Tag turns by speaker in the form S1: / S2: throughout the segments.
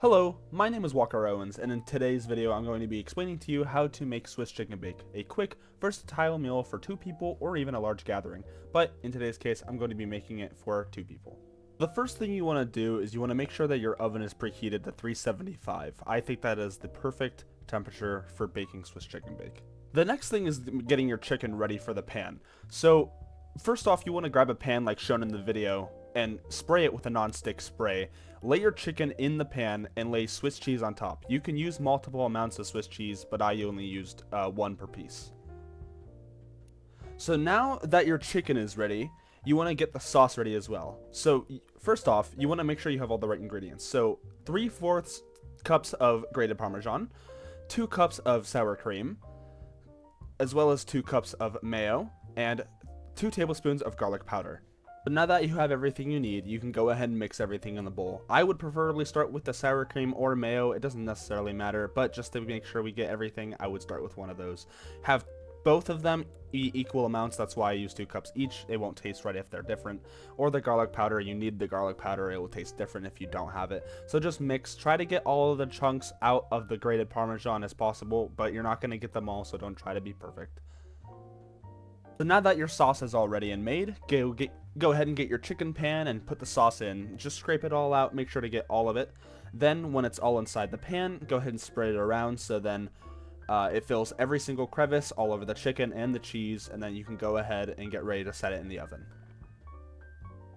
S1: Hello, my name is Walker Owens, and in today's video I'm going to be explaining to you how to make Swiss chicken bake, a quick, versatile meal for 2 people or even a large gathering, but in today's case I'm going to be making it for 2 people. The first thing you want to do is you want to make sure that your oven is preheated to 375. I think that is the perfect temperature for baking Swiss chicken bake. The next thing is getting your chicken ready for the pan. So first off, you want to grab a pan like shown in the video and spray it with a non-stick spray. Lay your chicken in the pan and lay Swiss cheese on top. You can use multiple amounts of Swiss cheese, but I only used one per piece. So now that your chicken is ready, you want to get the sauce ready as well. So first off, you want to make sure you have all the right ingredients. So 3/4 cups of grated Parmesan, 2 cups of sour cream, as well as 2 cups of mayo, and 2 tablespoons of garlic powder. But now that you have everything you need, you can go ahead and mix everything in the bowl. I would preferably start with the sour cream or mayo. It doesn't necessarily matter, but just to make sure we get everything, I would start with one of those. Have both of them equal amounts. That's why I use 2 cups each. They won't taste right if they're different. Or the garlic powder, you need the garlic powder. It will taste different if you don't have it. So just mix. Try to get all of the chunks out of the grated Parmesan as possible, but you're not going to get them all, so don't try to be perfect. So now that your sauce is all ready and made, go ahead and get your chicken pan and put the sauce in. Just scrape it all out, make sure to get all of it. Then when it's all inside the pan, go ahead and spread it around so then it fills every single crevice all over the chicken and the cheese, and then you can go ahead and get ready to set it in the oven.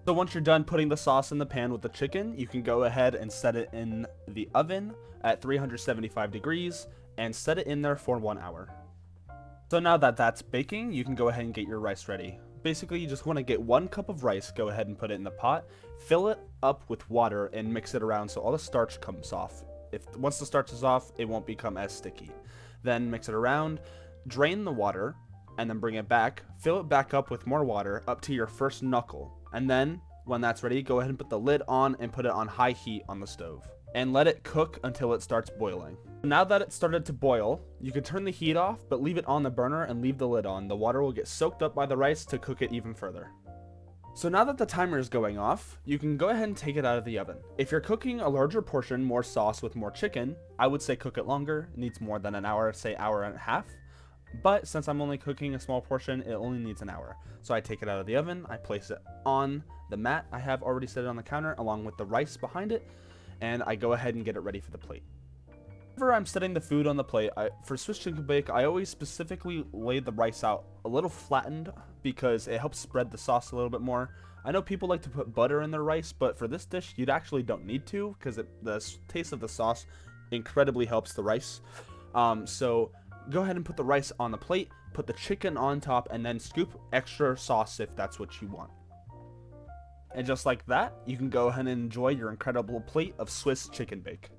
S1: So once you're done putting the sauce in the pan with the chicken, you can go ahead and set it in the oven at 375 degrees and set it in there for 1 hour. So now that that's baking, you can go ahead and get your rice ready. Basically, you just want to get 1 cup of rice, go ahead and put it in the pot, fill it up with water, and mix it around so all the starch comes off. Once the starch is off, it won't become as sticky. Then mix it around, drain the water, and then bring it back, fill it back up with more water up to your first knuckle. And then, when that's ready, go ahead and put the lid on and put it on high heat on the stove. And let it cook until it starts boiling. Now that it started to boil, you can turn the heat off, but leave it on the burner and leave the lid on. The water will get soaked up by the rice to cook it even further. So now that the timer is going off, you can go ahead and take it out of the oven. If you're cooking a larger portion, more sauce with more chicken, I would say cook it longer. It needs more than an hour, say hour and a half. But since I'm only cooking a small portion, it only needs an hour. So I take it out of the oven, I place it on the mat I have already set it on the counter along with the rice behind it, and I go ahead and get it ready for the plate. Whenever I'm setting the food on the plate, for Swiss chicken bake, I always specifically lay the rice out a little flattened because it helps spread the sauce a little bit more. I know people like to put butter in their rice, but for this dish, you actually don't need to because the taste of the sauce incredibly helps the rice. So go ahead and put the rice on the plate, put the chicken on top, and then scoop extra sauce if that's what you want. And just like that, you can go ahead and enjoy your incredible plate of Swiss chicken bake.